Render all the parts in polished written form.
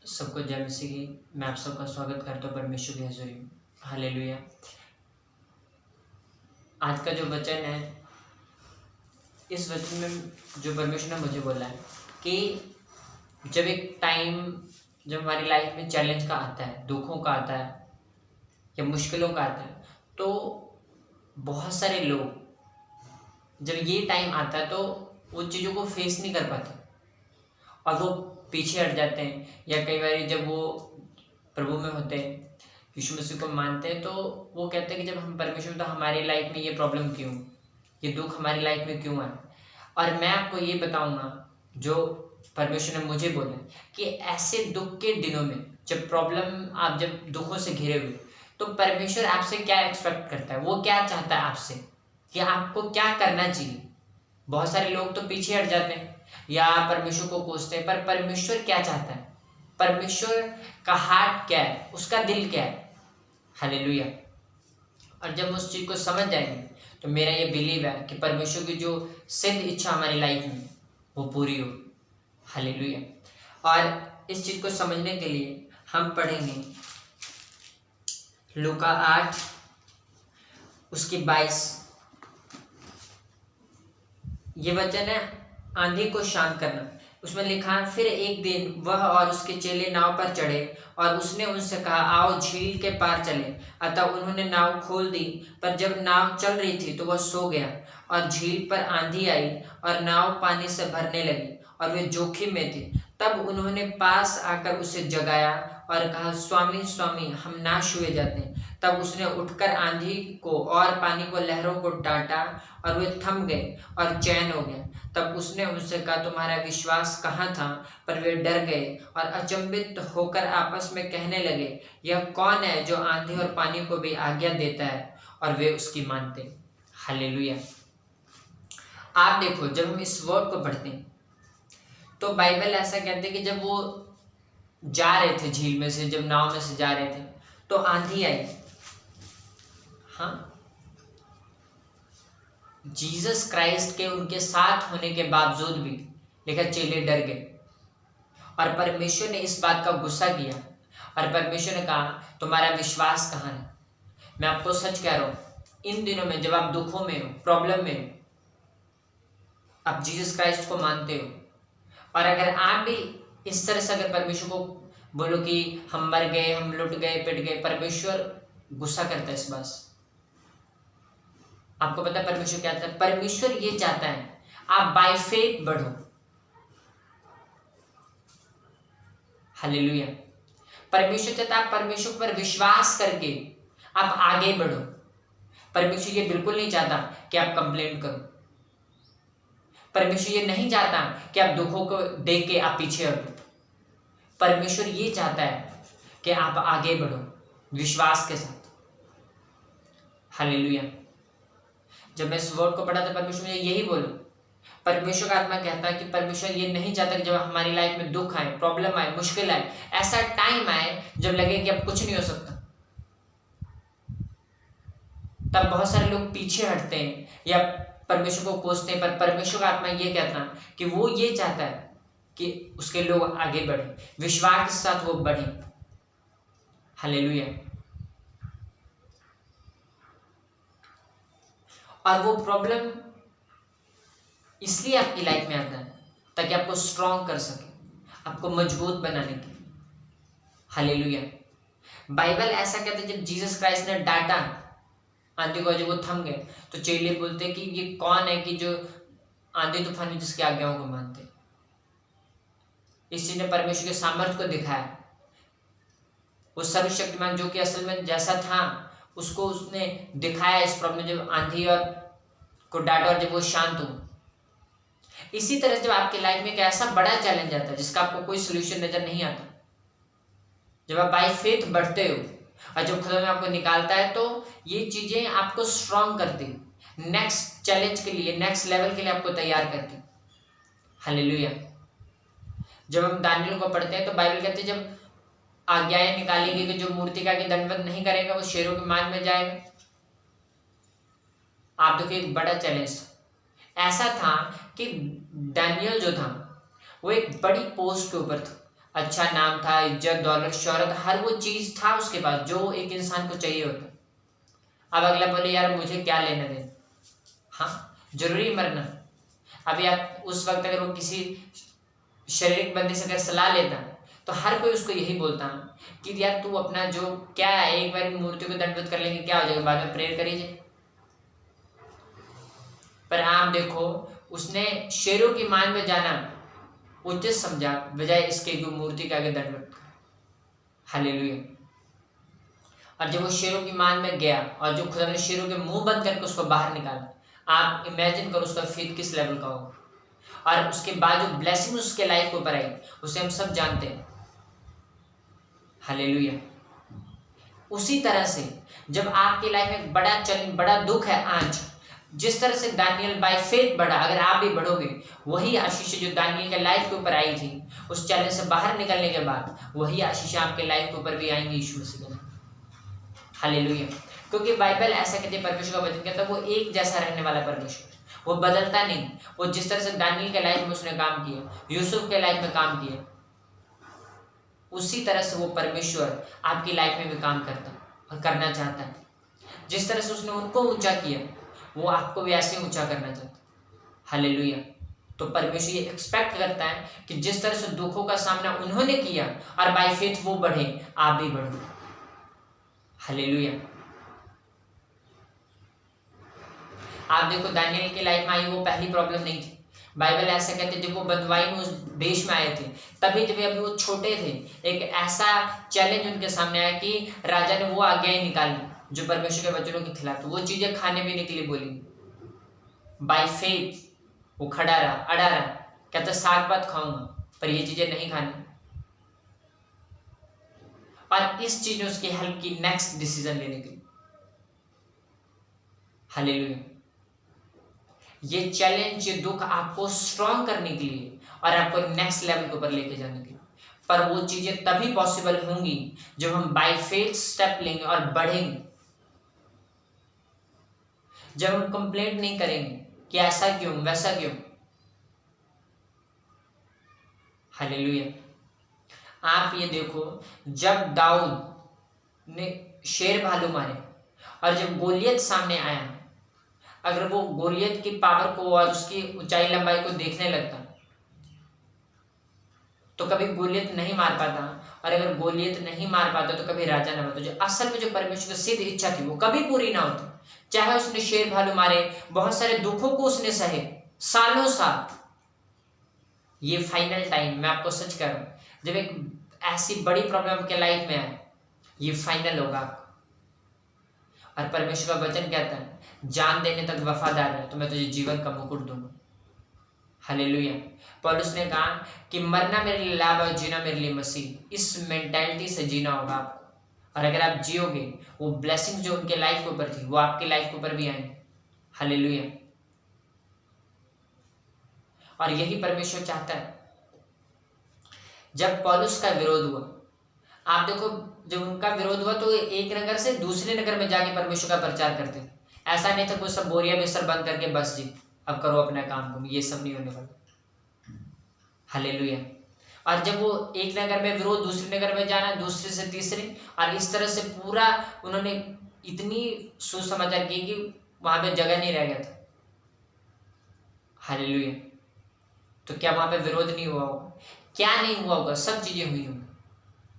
सबको जय मसीह की। मैं आप सबका स्वागत करता हूँ परमेश्वर की हज़ूरी में। हालेलुया। आज का जो वचन है, इस वचन में जो परमेश्वर ने मुझे बोला है कि जब एक टाइम जब हमारी लाइफ में चैलेंज का आता है, दुखों का आता है या मुश्किलों का आता है, तो बहुत सारे लोग जब ये टाइम आता है तो उन चीज़ों को फेस नहीं कर पाते और वो पीछे हट जाते हैं। या कई बार जब वो प्रभु में होते हैं, यीशु मसीह को मानते हैं, तो वो कहते हैं कि जब हम परमेश्वर, तो हमारी लाइफ में ये प्रॉब्लम क्यों, ये दुख हमारी लाइफ में क्यों आए। और मैं आपको ये बताऊंगा जो परमेश्वर ने मुझे बोला कि ऐसे दुख के दिनों में जब प्रॉब्लम, आप जब दुखों से घिरे हुए, तो परमेश्वर आपसे क्या एक्सपेक्ट करता है, वो क्या चाहता है आपसे, कि आपको क्या करना चाहिए। बहुत सारे लोग तो पीछे हट जाते हैं या परमेश्वर को कोसते हैं, पर परमेश्वर क्या चाहता है, परमेश्वर का हार्ट क्या है, उसका दिल क्या है। हालेलुया। और जब उस चीज़ को समझ जाएंगे तो मेरा ये बिलीव है कि परमेश्वर की जो सिद्ध इच्छा हमारी लाइफ में वो पूरी हो। हालेलुया। और इस चीज़ को समझने के लिए हम पढ़ेंगे लूका 8 उसकी 22। ये वचन है आंधी को शांत करना। उसमें लिखा है, फिर एक दिन वह और उसके चेले नाव पर चढ़े और उसने उनसे कहा, आओ झील के पार चले। अतः उन्होंने नाव खोल दी, पर जब नाव चल रही थी तो वह सो गया। और झील पर आंधी आई और नाव पानी से भरने लगी और वे जोखिम में थे। तब उन्होंने पास आकर उसे जगाया और कहा, स्वामी स्वामी, हम नाश हुए जाते हैं। तब उसने उठकर आंधी को और पानी को, लहरों को डांटा और वे थम गए और चैन हो गया। तब उसने उनसे कहा, तुम्हारा विश्वास कहाँ था। पर वे डर गए और अचंभित होकर आपस में कहने लगे, यह कौन है जो आंधी और पानी को भी आज्ञा देता है और वे उसकी मानते। हालेलुया। आप देखो, जब हम इस वर्ड को पढ़ते हैं तो बाइबल ऐसा कहते हैं कि जब वो जा रहे थे झील में से, जब नाव में से जा रहे थे, तो आंधी आई। हाँ, जीसस क्राइस्ट के उनके साथ होने के बावजूद भी लेकिन चेले डर गए और परमेश्वर ने इस बात का गुस्सा किया और परमेश्वर ने कहा, तुम्हारा विश्वास कहाँ है। मैं आपको सच कह रहा हूं, इन दिनों में जब आप दुखों में हो, प्रॉब्लम में हो, आप जीसस क्राइस्ट को मानते हो, और अगर आप भी इस तरह से अगर परमेश्वर को बोलो कि हम मर गए, हम लुट गए, पिट गए, परमेश्वर गुस्सा करता है इस बात से। आपको पता है परमेश्वर क्या चाहता है? परमेश्वर ये चाहता है आप बाय फेथ बढ़ो। हालेलुया। परमेश्वर चाहता है आप परमेश्वर पर विश्वास करके आप आगे बढ़ो। परमेश्वर ये बिल्कुल नहीं चाहता कि आप कंप्लेंट करो। परमेश्वर ये नहीं चाहता कि आप दुखों को देख के आप पीछे हटो। परमेश्वर ये चाहता है कि आप आगे बढ़ो विश्वास के साथ। हालेलुया। जब मैं इस वर्ड को पढ़ा था, परमेश्वर मुझे यही बोलो। परमेश्वर का आत्मा कहता है कि परमेश्वर ये नहीं चाहता कि जब हमारी लाइफ में दुख आए, प्रॉब्लम आए, मुश्किल आए, ऐसा टाइम आए जब लगे कि अब कुछ नहीं हो सकता, तब बहुत सारे लोग पीछे हटते हैं या परमेश्वर को कोसते हैं। पर परमेश्वर का आत्मा ये कहता है कि वो ये चाहता है कि उसके लोग आगे बढ़े, विश्वास के साथ वो बढ़े। हालेलुया। और वो प्रॉब्लम इसलिए आपकी लाइफ में आता है ताकि आपको स्ट्रॉन्ग कर सके, आपको मजबूत बनाने के लिए। हालेलुया। बाइबल ऐसा कहता है, जब जीसस क्राइस्ट ने डांटा आंधी को, जब वो थम गए, तो चेले बोलते कि ये कौन है कि जो आंधी तूफान में जिसकी आज्ञाओं को मानते। इस चीज ने परमेश्वर के सामर्थ्य को दिखाया। वो सर्वशक्तिमान जो कि असल में जैसा था उसको उसने दिखाया इस प्रॉब्लम, जब आंधी और को डांटा और जब वो शांत हो। इसी तरह जब आपकी लाइफ में एक ऐसा बड़ा चैलेंज आता है जिसका आपको कोई सोल्यूशन नजर नहीं आता, जब आप बाय फेथ बढ़ते हो और जब खुदा में आपको निकालता है, तो ये चीजें आपको स्ट्रॉन्ग करती, नेक्स्ट चैलेंज के लिए, नेक्स्ट लेवल के लिए आपको तैयार करती। हालेलुया। जब हम दानियल को पढ़ते हैं तो बाइबल कहती है, जब आज्ञाएं निकालेंगे कि जो मूर्तिका की दंडवत नहीं करेगा वो शेरों की मान में जाएगा। आप देखो, एक बड़ा चैलेंज ऐसा था कि दानियल जो था वो एक बड़ी पोस्ट के ऊपर था, अच्छा नाम था, इज्जत, दौलत, शोहरत, हर वो चीज था उसके पास जो एक इंसान को चाहिए होता। अब अगला बोले यार मुझे क्या लेना देना, हाँ जरूरी मरना। अभी आप उस वक्त अगर वो किसी शारीरिक बंदे से अगर सलाह लेता तो हर कोई उसको यही बोलता कि यार तू अपना जो क्या है, एक बार मूर्ति को दंडवत कर लेंगे क्या हो जाएगा, बाद में प्रेयर करिए। पर आप देखो उसने शेरों की मान में जाना उचित समझा, बजाय इसके कि मूर्ति के आगे दंडवत कर। हालेलुया। और जब वो शेरों की मान में गया और जो खुदा ने शेरों के मुंह बंद करके उसको बाहर निकाला, आप इमेजिन करो उसका फेथ किस लेवल का होगा। और उसके बाद जो ब्लेसिंग उसके लाइफ के ऊपर आई उसे हम सब जानते हैं। हालेलुया। उसी तरह से जब आपकी लाइफ में बड़ा चैलेंज, बड़ा दुख है आज, जिस तरह से दानियल बाय फेथ बढ़ा, अगर आप भी बढ़ोगे वही आशीष जो दानियल के लाइफ के ऊपर आई थी उस चैलेंज से बाहर निकलने के बाद, वही आशीष आपके लाइफ के ऊपर भी आएंगी यीशु मसीह के नाम। हालेलुया। क्योंकि बाइबल ऐसा कहती है, परमेश्वर का वचन कहता है वो एक जैसा रहने वाला परमेश्वर, वो बदलता नहीं। वो जिस तरह से दानियल के लाइफ में उसने काम किया, यूसुफ के लाइफ में काम किया, उसी तरह से वो परमेश्वर आपकी लाइफ में भी काम करता और करना चाहता है। जिस तरह से उसने उनको ऊंचा किया वो आपको भी ऐसे ऊंचा करना चाहता है। हालेलुया। तो परमेश्वर ये एक्सपेक्ट करता है कि जिस तरह से दुखों का सामना उन्होंने किया और बाय फेथ वो बढ़े, आप भी बढ़ो। हालेलुया। आप देखो दानियल की लाइफ में आई वो पहली प्रॉब्लम नहीं थी। बाइबल ऐसा कहते हैं जब वो बंदवाई में उस देश में आए थे, तभी जब अभी वो छोटे थे, एक ऐसा चैलेंज उनके सामने आया कि राजा ने वो आज्ञाएं निकाली जो परमेश्वर के वचनों के खिलाफ, वो चीजें खाने पीने के लिए बोली। बाय फेथ वो खड़ा रहा, अड़ा रहा, कहता साग पात खाऊंगा पर ये चीजें नहीं खानी। और इस चीज ने उसकी हेल्प की नेक्स्ट डिसीजन लेने के लिए। हालेलुया। ये चैलेंज, ये दुख आपको स्ट्रॉन्ग करने के लिए और आपको नेक्स्ट लेवल के ऊपर लेके जाने के लिए। पर वो चीजें तभी पॉसिबल होंगी जब हम बाय फेथ स्टेप लेंगे और बढ़ेंगे। जब हम कंप्लेंट नहीं करेंगे कि ऐसा क्यों, वैसा क्यों। हालेलुया। आप ये देखो जब दाऊद ने शेर भालू मारे और जब गोलियत सामने आया, अगर वो गोलियत की पावर को और उसकी ऊंचाई लंबाई को देखने लगता तो कभी गोलियत नहीं मार पाता, और अगर गोलियत नहीं मार पाता तो कभी राजा ना बनता। जो असल में जो परमेश्वर की सिद्ध इच्छा थी वो कभी पूरी ना होती। चाहे उसने शेर भालू मारे, बहुत सारे दुखों को उसने सहे सालों साल। ये फाइनल टाइम, मैं आपको सच कह रहा हूं, जब एक ऐसी बड़ी प्रॉब्लम के लाइफ में आए, ये फाइनल होगा। और परमेश्वर का वचन कहता है जान देने तक वफादार है तो मैं तुझे जीवन का मुकुट दूंगा। हालेलुया। पौलुस ने कहा कि मरना मेरे लिए लाभ और जीना मेरे लिए मसीह। इस मेंटालिटी से जीना होगा आपको, और अगर आप जियोगे वो ब्लेसिंग जो उनके लाइफ के ऊपर थी वो आपके लाइफ के ऊपर भी आएंगे। हालेलुया। और यही परमेश्वर चाहता है। जब पौलुस का विरोध हुआ, आप देखो जब उनका विरोध हुआ तो एक नगर से दूसरे नगर में जाके परमेश्वर का प्रचार करते। ऐसा नहीं था कोई सब बोरिया बिस्तर बंद करके बस जी अब करो अपना काम को, ये सब नहीं होने वाला। हालेलुया। और जब वो एक नगर में विरोध, दूसरे नगर में जाना, दूसरे से तीसरे, और इस तरह से पूरा उन्होंने इतनी सुसमाचार की कि वहां पे जगह नहीं रह गया था। हालेलुया। तो क्या वहां पे विरोध नहीं हुआ होगा? क्या नहीं हुआ होगा? सब चीजें हुई होंगी,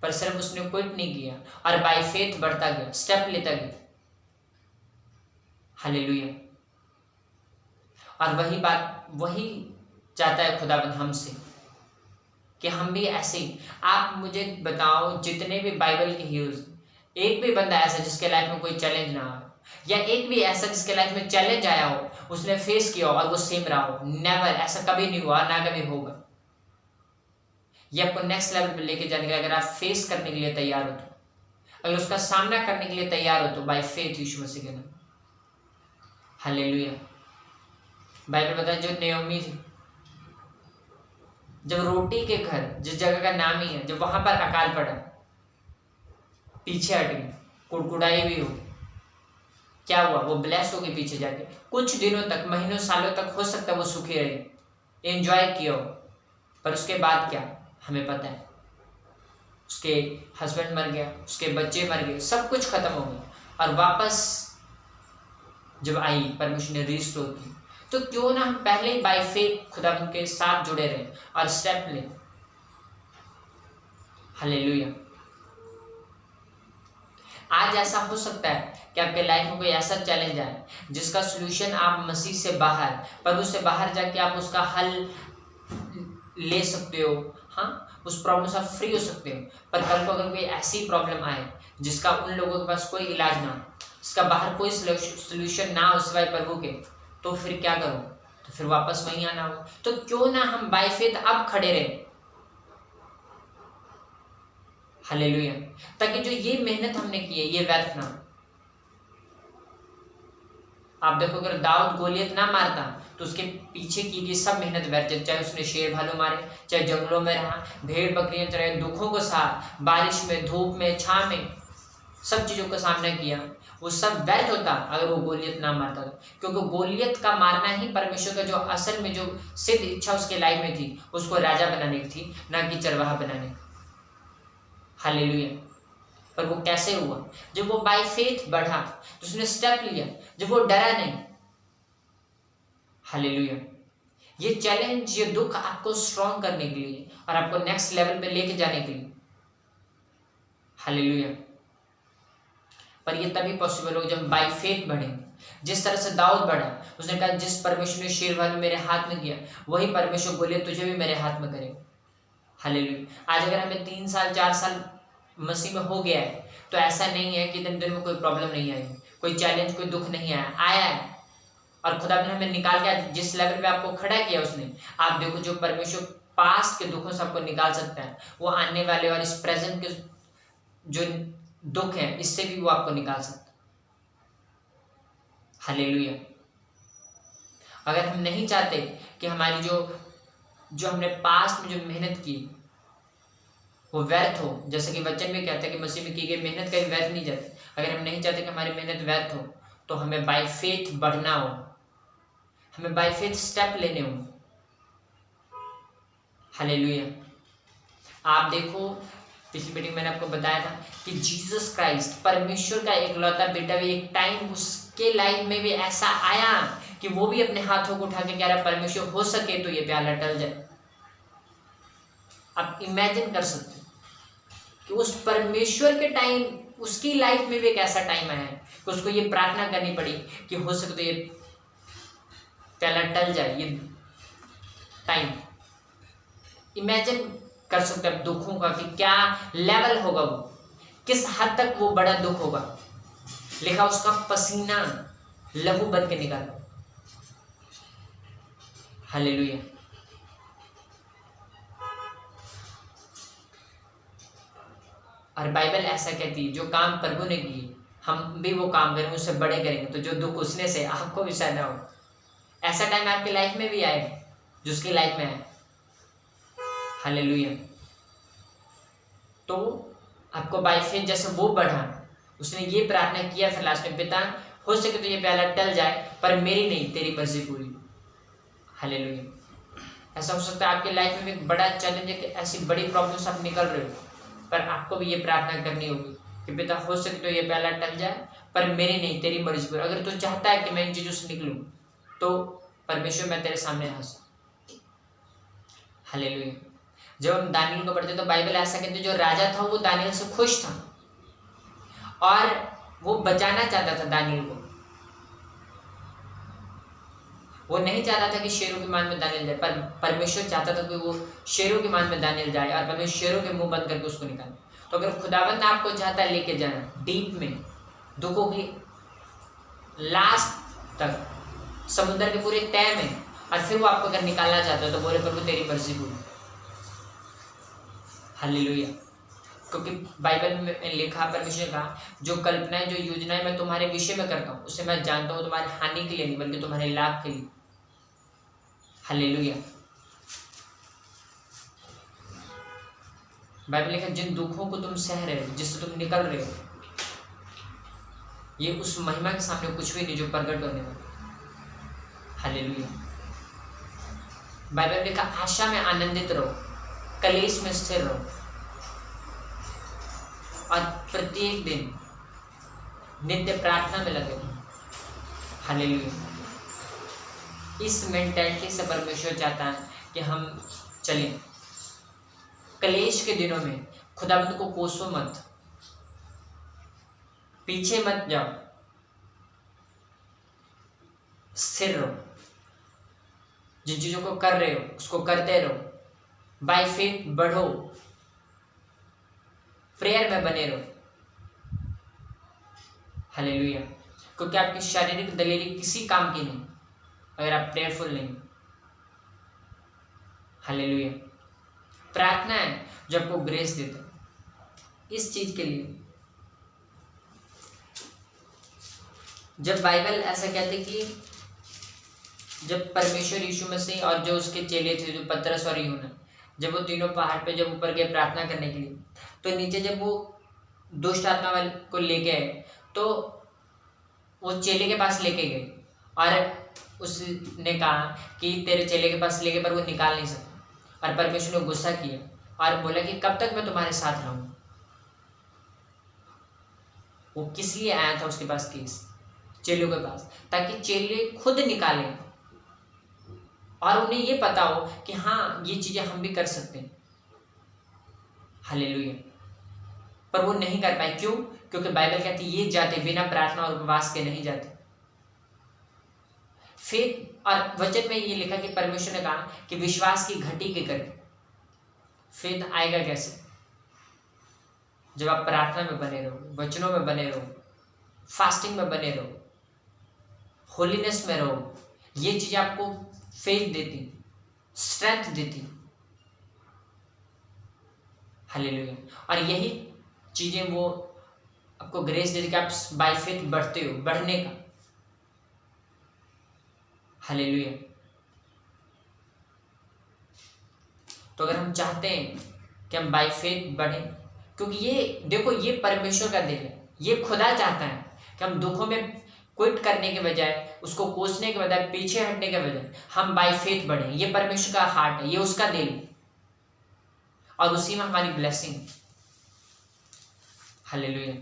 पर सिर्फ उसने क्विट नहीं किया और बाय फेथ बढ़ता गया, स्टेप लेता गया। हालेलुया। और वही बात, वही चाहता है खुदावंद हमसे कि हम भी ऐसे ही। आप मुझे बताओ जितने भी बाइबल के हीरोज, एक भी बंदा ऐसा जिसके लाइफ में कोई चैलेंज ना हो, या एक भी ऐसा जिसके लाइफ में चैलेंज आया हो, उसने फेस किया हो और वो सेम रहा हो? नेवर, ऐसा कभी नहीं हुआ, ना कभी होगा। ये आपको नेक्स्ट लेवल पे लेके जाने के लिए अगर आप फेस करने के लिए तैयार हो, तो अगर उसका सामना करने के लिए तैयार हो, तो बाय फेथ यीशु मसीह के नाम। हालेलुया। बाइबल बताया जो नेओमी थी, जब रोटी के घर, जिस जगह का नाम ही है, जब वहां पर अकाल पड़ा, पीछे हट गई, कुड़कुड़ाई भी हो, क्या हुआ? वो ब्लेस हो गई पीछे जाके। कुछ दिनों तक, महीनों सालों तक हो सकता है वो सुखी रही, एंजॉय किया हो, पर उसके बाद क्या हमें पता है। उसके हस्बैंड मर गया, उसके बच्चे मर गए, सब कुछ खत्म हो गया, और वापस जब आई परमेश्वर ने रिस्टोर की। तो क्यों ना हम पहले ही बाय फेथ खुदा के साथ जुड़े रहें और स्टेप लें। हालेलुया। आज ऐसा हो सकता है कि आपके लाइफ में कोई ऐसा चैलेंज आए जिसका सोल्यूशन आप मसीह से बाहर, प्रभु से बाहर जाके आप उसका हल ले सकते हो। हाँ, उस प्रॉब्लम से आप फ्री हो सकते हो। पर कल को अगर कोई ऐसी प्रॉब्लम आए जिसका उन लोगों के पास कोई इलाज ना हो, इसका बाहर कोई सोल्यूशन ना हो सिवाय प्रभु के, तो फिर क्या करो? तो फिर वापस वहीं आना हो। तो क्यों ना हम बाय फेथ अब खड़े रहें। हालेलुया। ताकि जो ये मेहनत हमने की है ये व्यर्थ ना। आप देखो, अगर दाऊद गोलियत ना मारता तो उसके पीछे की गई सब मेहनत व्यर्थ। चाहे उसने शेर भालू मारे, चाहे जंगलों में रहा, भेड़ बकरियां चराए, दुखों को सहा, बारिश में, धूप में, छां में, सब चीजों का सामना किया, वो सब व्यर्थ होता अगर वो गोलियत ना मारता था। क्योंकि गोलियत का मारना ही परमेश्वर का जो असल में जो सिद्ध इच्छा उसके लाइफ में थी, उसको राजा बनाने की थी, ना कि चरवाहा बनाने की। हालेलुया। पर वो कैसे हुआ? जब वो बाय फेथ बढ़ा, तो उसने स्टेप लिया, जब वो डरा नहीं। हालेलुया। ये चैलेंज, ये दुख आपको स्ट्रॉन्ग करने के लिए और आपको नेक्स्ट लेवल पे लेके जाने के लिए। हालेलुया। पर ये तभी पॉसिबल हो जब बाय फेथ बढ़ेंगे। जिस तरह से दाऊद बढ़ा, उसने कहा जिस परमेश्वर ने शेर भालू मेरे हाथ में किया, वही परमेश्वर गोलियत तुझे भी मेरे हाथ में करेगा। हालेलुया। आज अगर हमें 3 साल 4 साल मसीह में हो गया है, तो ऐसा नहीं है कि दिन में कोई प्रॉब्लम नहीं आई, कोई चैलेंज, कोई दुख नहीं आया है। और खुदा ने हमें निकाल के जिस लेवल पे आपको खड़ा किया उसने, आप देखो जो परमेश्वर पास्ट के दुखों से आपको निकाल सकता है, वो आने वाले और इस प्रेजेंट के जो दुख है इससे भी वो आपको निकाल सकता है। हालेलुया। अगर हम नहीं चाहते कि हमारी जो हमने पास्ट में जो मेहनत की वो व्यर्थ हो, जैसे कि वचन में कहता है कि मसीह में की गई मेहनत कभी व्यर्थ नहीं जाती। अगर हम नहीं चाहते कि हमारी मेहनत व्यर्थ हो, तो हमें बाय फेथ बढ़ना हो, हमें बाय फेथ स्टेप लेने हो। हालेलुया। आप देखो, पिछली मीटिंग मैंने आपको बताया था कि जीसस क्राइस्ट परमेश्वर का इकलौता बेटा भी एक टाइम उसके लाइफ में भी ऐसा आया कि वो भी अपने हाथों को उठा के कह रहा परमेश्वर हो सके तो ये प्याला टल जाए। आप इमेजिन कर सकते कि उस परमेश्वर के टाइम उसकी लाइफ में भी एक ऐसा टाइम आया है कि उसको ये प्रार्थना करनी पड़ी कि हो सके तो ये प्याला टल जाए। ये टाइम इमेजिन कर सकते हैं दुखों का कि क्या लेवल होगा, वो किस हद तक वो बड़ा दुख होगा। लिखा उसका पसीना लहू बन के निकाला। हालेलुया। और बाइबल ऐसा कहती है जो काम प्रभु ने किए हम भी वो काम करेंगे, उससे बड़े करेंगे, तो जो दुख उसने से आपको भी सहना हो। ऐसा टाइम आपकी लाइफ में भी आए जो उसकी लाइफ में है। हालेलुया। तो आपको बाय फेथ जैसे वो बढ़ा, उसने ये प्रार्थना किया फिर लास्ट में, पिता हो सके तो ये प्याला टल जाए, पर मेरी नहीं तेरी मर्जी पूरी। हालेलुया। ऐसा हो सकता है आपकी लाइफ में भी एक बड़ा चैलेंज है कि ऐसी बड़ी प्रॉब्लम से आप निकल रहे हो, पर आपको भी ये प्रार्थना करनी होगी कि पिता हो सके तो ये प्याला टल जाए, पर मेरी नहीं तेरी मर्जी पूरी। अगर तू चाहता है कि मैं इन चीज़ों से निकलूँ, तो परमेश्वर मैं तेरे सामने हाजिर। हालेलुया। जब हम दानियल को पढ़ते तो बाइबल ऐसा कहते जो राजा था वो दानियल से खुश था और वो बचाना चाहता था दानियल को। वो नहीं चाहता था कि शेरों की मान में दानियल जाए, पर परमेश्वर चाहता था कि वो शेरों की मान में दानियल जाए और परमेश्वर शेरों के मुंह बंद करके उसको निकाले। तो अगर खुदावंद आपको चाहता है लेके जाना डीप में, दुखों की लास्ट तक, समुद्र के पूरे तय में, और फिर वो आपको अगर निकालना चाहता है तो बोले प्रभु तेरी मर्जी पूरी। हालेलुया। क्योंकि बाइबल में लिखा, परमेश्वर ने कहा जो कल्पनाएं, जो योजनाएं मैं तुम्हारे विषय में करता हूँ उसे मैं जानता हूँ तुम्हारी हानि के लिए नहीं बल्कि तुम्हारे लाभ के लिए। हालेलुया। बाइबल लिखा जिन दुखों को तुम सह रहे हो, जिससे तुम निकल रहे हो, ये उस महिमा के सामने कुछ भी नहीं जो प्रकट होने वाला। हालेलुया। बाइबल लिखा आशा में आनंदित रहो, कलेश में स्थिर रहो। और प्रत्येक दिन नित्य प्रार्थना में लगे रहें। हालेलुया। इस मेंटालिटी से परमेश्वर चाहता है कि हम चलें। कलेश के दिनों में खुदावंद को कोसो मत, पीछे मत जाओ, स्थिर रहो। जिन चीजों को कर रहे हो उसको करते रहो, बाय फेथ बढ़ो, प्रेयर में बने रहो। हालेलुया। क्योंकि आपकी शारीरिक दलेरी किसी काम की नहीं अगर आप प्रेयरफुल नहीं। हालेलुया। प्रार्थना है जो आपको ग्रेस देता है इस चीज के लिए। जब बाइबल ऐसा कहते कि जब परमेश्वर यीशु मसीह और जो उसके चेले थे, जो पतरस और यूहन्ना, जब वो तीनों पहाड़ पे जब ऊपर गए प्रार्थना करने के लिए, तो नीचे जब वो दुष्ट आत्मा वाले को लेके आए तो वो चेले के पास लेके गए और उसने कहा कि तेरे चेले के पास लेके पर वो निकाल नहीं सकता। और परमेश्वर ने गुस्सा किया और बोला कि कब तक मैं तुम्हारे साथ रहूँ। वो किस लिए आया था उसके पास, केस चेलों के पास, ताकि चेले खुद निकालें और उन्हें ये पता हो कि हाँ ये चीज़ें हम भी कर सकते हैं। हालेलुया। पर वो नहीं कर पाए। क्यों? क्योंकि बाइबल कहती है ये जाते बिना प्रार्थना और उपवास के नहीं जाते। फिर और वचन में ये लिखा कि परमेश्वर ने कहा कि विश्वास की घटी के करके फिर आएगा कैसे? जब आप प्रार्थना में बने रहो, वचनों में बने रहो, फास्टिंग में बने रहो, होलीनेस में रहो। ये चीज़ आपको फेथ देती, स्ट्रेंथ देती। हालेलुया। और यही चीज़ें वो आपको ग्रेस देती कि आप बाय फेथ बढ़ते हो, बढ़ने का। हालेलुया। तो अगर हम चाहते हैं कि हम बाय फेथ बढ़ें, क्योंकि ये देखो ये परमेश्वर का दिल है, ये खुदा चाहता है कि हम दुखों में क्विट करने के बजाय, उसको कोसने के बजाय, पीछे हटने के बजाय हम बाय फेथ बढ़ें। ये परमेश्वर का हार्ट है, ये उसका दिल है और उसी में हमारी ब्लेसिंग। हालेलुया।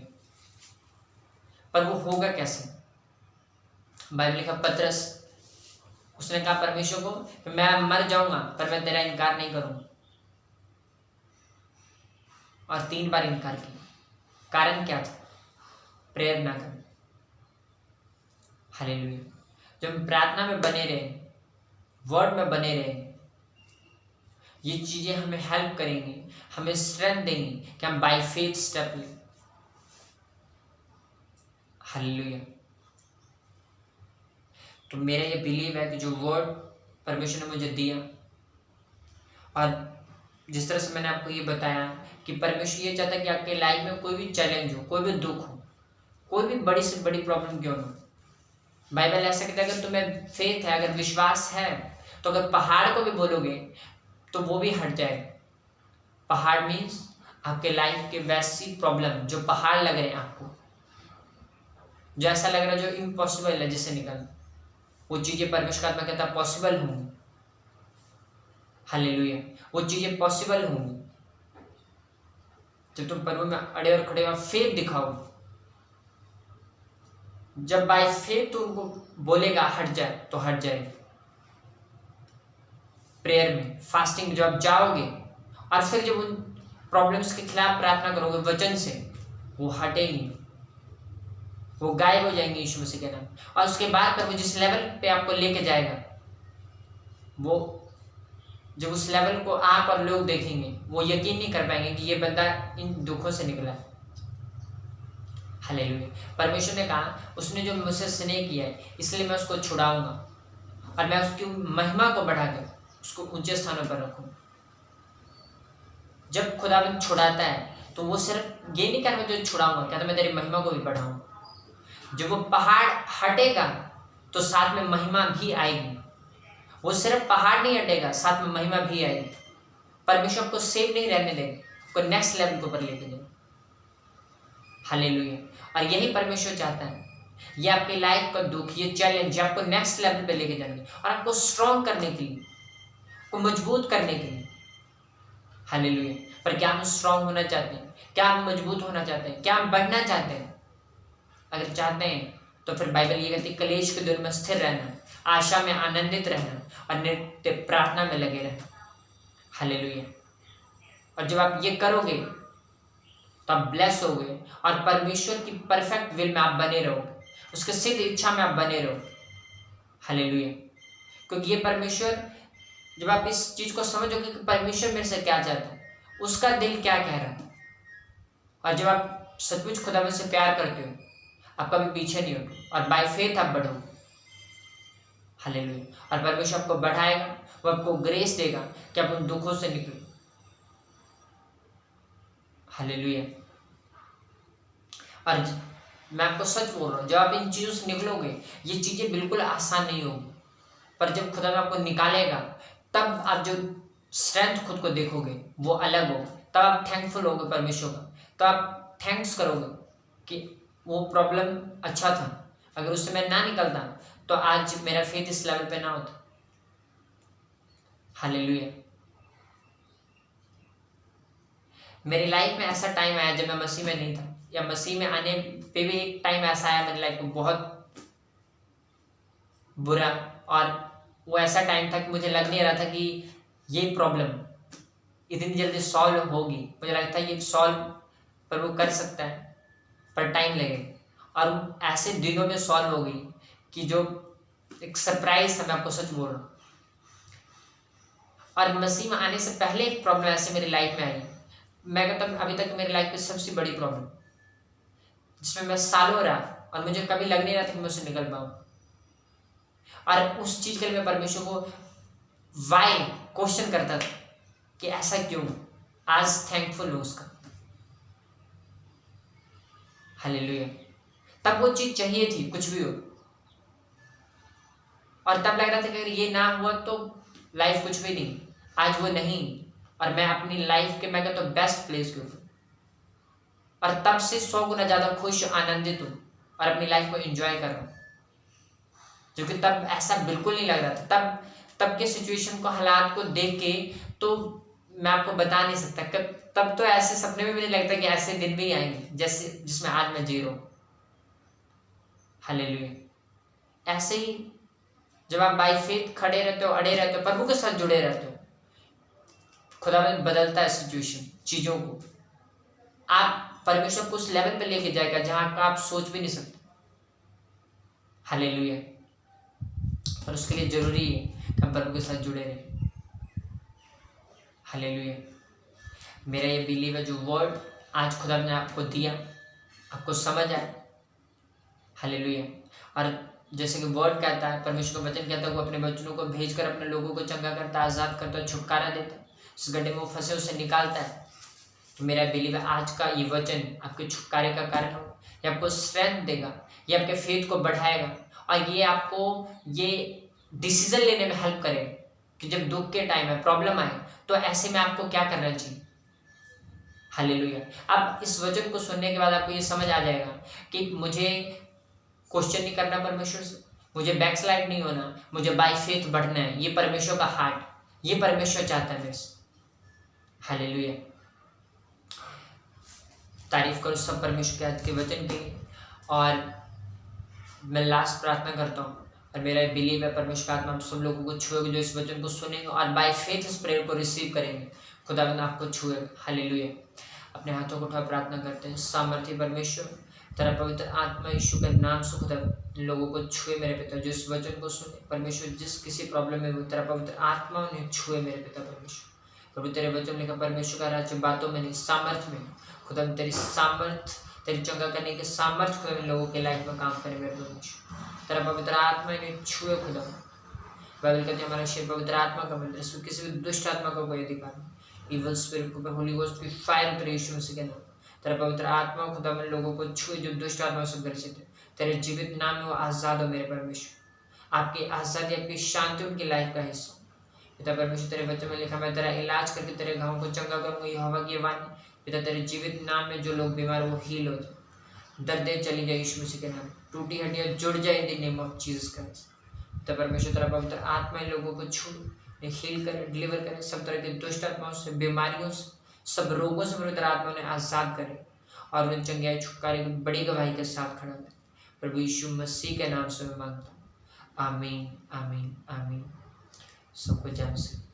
पर वो होगा कैसे? बाइबल लिखा पतरस, उसने कहा परमेश्वर को कि मैं मर जाऊंगा पर मैं तेरा इनकार नहीं करूंगा, और 3 बार इनकार किया। कारण क्या था? प्रेयर ना करना। हालेलुया। जब हम प्रार्थना में बने रहे, वर्ड में बने रहे, ये चीजें हमें हेल्प करेंगी, हमें स्ट्रेंथ देंगी कि हम बाय फेथ स्टेप लें। हालेलुया। तो मेरा ये बिलीव है कि जो वर्ड परमेश्वर ने मुझे दिया, और जिस तरह से मैंने आपको ये बताया कि परमेश्वर ये चाहता है कि आपके लाइफ में कोई भी चैलेंज हो, कोई भी दुख हो, कोई भी बड़ी से बड़ी प्रॉब्लम क्यों ना, बाइबल ऐसा कहता है अगर तुम्हें फेथ है, अगर विश्वास है, तो अगर पहाड़ को भी बोलोगे तो वो भी हट जाएगा। पहाड़ मीन्स आपके लाइफ के वैसी प्रॉब्लम जो पहाड़ लग रहे हैं आपको, जो ऐसा लग रहा है जो इम्पॉसिबल है जिससे निकलना, वो चीज़ें परमेश्वर का आत्मा कहता है पॉसिबल होंगी। हालेलुया। वो चीज़ें पॉसिबल होंगी जब तुम प्रभु में अड़े और खड़े और फेथ दिखाओ। जब बाय फेथ तो उनको बोलेगा हट जाए तो हट जाए। प्रेयर में, फास्टिंग में जब आप जाओगे और फिर जब उन प्रॉब्लम्स के खिलाफ प्रार्थना करोगे वचन से, वो हटेंगी, वो गायब हो जाएंगे यीशु मसीह के नाम। और उसके बाद पर वो जिस लेवल पे आपको लेके जाएगा, वो जब उस लेवल को आप और लोग देखेंगे, वो यकीन नहीं कर पाएंगे कि ये बंदा इन दुखों से निकला है। हालेलुया। परमेश्वर ने कहा उसने जो मुझसे स्नेह किया है इसलिए मैं उसको छुड़ाऊंगा और मैं उसकी महिमा को बढ़ाकर उसको ऊंचे स्थानों पर रखूंगा। जब खुदावंद छुड़ाता है तो वो सिर्फ ये नहीं कहता मैं छुड़ाऊंगा, कहता मैं तेरी महिमा को भी बढ़ाऊंगा। जब वो पहाड़ हटेगा तो साथ में महिमा भी आएगी। वो सिर्फ पहाड़ नहीं हटेगा, साथ में महिमा भी आएगी। परमेश्वर को सेव नहीं रहने देगा, को नेक्स्ट लेवल के ऊपर लेके जाए। हालेलुया। और यही परमेश्वर चाहता है, ये आपकी लाइफ का दुख, ये चैलेंज आपको नेक्स्ट लेवल पे लेके जाने और आपको स्ट्रॉन्ग करने के लिए, को मजबूत करने के लिए। हालेलुया। पर क्या हम स्ट्रांग होना चाहते हैं? क्या हम मजबूत होना चाहते हैं? क्या हम बढ़ना चाहते हैं? अगर चाहते हैं तो फिर बाइबल ये कहती है कलेश के दिल में स्थिर रहना, आशा में आनंदित रहना और नित्य प्रार्थना में लगे रहना। हालेलुया। और जब आप ये करोगे तो आप ब्लेस होगे और परमेश्वर की परफेक्ट विल में आप बने रहोगे, उसके सिद्ध इच्छा में आप बने रहोगे। हालेलुया। क्योंकि ये परमेश्वर, जब आप इस चीज को समझोगे कि परमेश्वर मेरे से क्या चाहता है, उसका दिल क्या कह रहा है, और जब आप सचमुच खुदावंद से प्यार करते हो, आप कभी पीछे नहीं होगे और बाय फेथ आप बढ़ोगे। हालेलुया। और परमेश्वर आपको बढ़ाएगा, वो आपको ग्रेस देगा कि आप उन दुखों से निकलो। हालेलुया। और मैं आपको सच बोल रहा हूँ, जब आप इन चीज़ों से निकलोगे, ये चीज़ें बिल्कुल आसान नहीं होंगी, पर जब खुदा आपको निकालेगा तब आप जो स्ट्रेंथ खुद को देखोगे वो अलग हो। तब आप थैंकफुल होगे परमेश्वर का, तो आप थैंक्स करोगे कि वो प्रॉब्लम अच्छा था, अगर उससे मैं ना निकलता तो आज मेरा फेथ इस लेवल पे ना होता। हालेलुया। मेरी लाइफ में ऐसा टाइम आया जब मैं मसीह में नहीं था, या मसीह में आने पे भी एक टाइम ऐसा आया मेरी लाइफ में बहुत बुरा, और वो ऐसा टाइम था कि मुझे लग नहीं रहा था कि ये प्रॉब्लम इतनी जल्दी सॉल्व होगी। मुझे लगता है ये सॉल्व पर वो कर सकता है, पर टाइम लगेगा, और ऐसे दिनों में सॉल्व हो गई कि जो एक सरप्राइज था, मैं आपको सच बोल रहा हूँ। और मसीह में आने से पहले एक प्रॉब्लम ऐसे मेरी लाइफ में आई, मैं कहता हूँ अभी तक मेरी लाइफ की सबसे बड़ी प्रॉब्लम, जिसमें मैं सालों रहा और मुझे कभी लग नहीं रहा था कि मैं उससे निकल पाऊँ। और उस चीज़ के लिए मैं परमेश्वर को वाई क्वेश्चन करता था कि ऐसा क्यों। आज थैंकफुल हूँ उसका। हालेलुया। तब वो चीज़ चाहिए थी, कुछ भी हो, और तब लग रहा था कि अगर ये ना हुआ तो लाइफ कुछ भी नहीं। आज वो नहीं, और मैं अपनी लाइफ के, मैं कहता हूँ, बेस्ट प्लेस के ऊपर, और तब से 100 गुना ज़्यादा खुश आनंदित हूँ और अपनी लाइफ को एंजॉय कर रहा हूँ, जो कि तब ऐसा बिल्कुल नहीं लग रहा था। तब के सिचुएशन को, हालात को देख के तो मैं आपको बता नहीं सकता। तब तो ऐसे सपने में भी नहीं लगता कि ऐसे दिन भी आएंगे जैसे जिसमें आज मैं जी रहा हूँ। हालेलुया। ऐसे ही जब आप बाय फेथ खड़े रहते हो, अड़े रहते हो, प्रभु के साथ जुड़े रहते हो, खुदावंद बदलता है सिचुएशन, चीजों को। आप परमेश्वर को उस लेवल पे लेके जाएगा जहां का आप सोच भी नहीं सकते। हालेलुया। पर उसके लिए जरूरी है कि हम प्रभु के साथ जुड़े रहें। हालेलुया। मेरा ये बिलीव है, जो वर्ड आज खुदा ने आपको दिया, आपको समझ आए। हालेलुया। और जैसे कि वर्ड कहता है, परमेश्वर का वचन कहता है, वो अपने वचनों को भेजकर अपने लोगों को चंगा करता है, आज़ाद करता है, छुटकारा देता है, इस गड्ढे में वो फंसे उसे निकालता है। तो मेरा बिलीव है आज का ये वचन आपके छुटकारे का कारण हो, ये आपको स्ट्रेंथ देगा, ये आपके फेथ को बढ़ाएगा, और ये आपको ये डिसीजन लेने में हेल्प करेगा कि जब दुख के टाइम है, प्रॉब्लम आए, तो ऐसे में आपको क्या करना चाहिए। हालेलुया। अब इस वचन को सुनने के बाद आपको ये समझ आ जाएगा कि मुझे क्वेश्चन नहीं करना परमेश्वर से, मुझे बैकस्लाइड नहीं होना, मुझे बाय फेथ बढ़ना है। ये परमेश्वर का हार्ट, ये परमेश्वर चाहता है मेरे से। हालेलुया। तारीफ करो सब परमेश्वर के आज के वचन के। और मैं लास्ट प्रार्थना करता हूँ, और मेरा बिलीव है परमेश्वर का आत्मा सब लोगों को छुएगा जो इस वचन को सुनेंगे और बाय फेथ इस प्रेयर को रिसीव करेंगे। खुदावंद आपको छुएगा। हालेलुया। अपने हाथों को उठा प्रार्थना करते हैं। सामर्थी परमेश्वर, तेरा पवित्र आत्मा यीशु के नाम से खुदा लोगों को छुए मेरे पिता, जो इस वचन को सुने परमेश्वर, जिस किसी प्रॉब्लम में हो, तेरा पवित्र आत्मा उन्हें छुए मेरे पिता परमेश्वर। प्रभु तेरे वचन लिखा, परमेश्वर का राज्य बातों में नहीं सामर्थ्य में। खुदा तेरी सामर्थ, तेरी चंगा करने के सामर्थ्य खुदा लोगों के लाइफ में काम करे मेरे परमेश्वर। तेरा पवित्र आत्मा इन्हें छुए खुदा। बाइबल कहते हैं हमारा शरीर पवित्र आत्मा का मंदिर, इसमें किसी भी दुष्ट आत्मा का कोई अधिकार नहीं। इवल स्पिरिट को होली गोस्ट की फायर उतरे यीशु मसीह के नाम। तेरा पवित्र आत्मा खुदा में लोगों को छुए जो दुष्ट आत्मा से ग्रसित है, तेरे जीवित नाम में वो आज़ाद हो मेरे परमेश्वर। आपकी आज़ादी, आपकी शांति उनकी लाइफ का हिस्सा। पिता परमेश्वर तेरे वचन में लिखा, मैं तेरा इलाज करके तेरे घावों को चंगा करूँगा, यहोवा की वाणी। पिता तेरे जीवित नाम में जो लोग बीमार वो हील हो जाए, दर्दें चली जाए यीशु मसीह के नाम, टूटी हड्डियाँ जुड़ जाए in the name of Jesus Christ. पिता परमेश्वर तेरा पवित्र आत्मा इन लोगों को छू हील करे, डिलीवर करे सब तरह के दुष्ट आत्माओं से, बीमारियों से, सब रोगों से पवित्र आत्मा उन्हें आज़ाद करे और उन्हें चंगाई छुटकारे की बड़ी गवाही के साथ खड़ा करे। प्रभु यीशु मसीह के नाम से मैं मांगता हूँ, आमीन आमीन आमीन। सबको जय मसीह।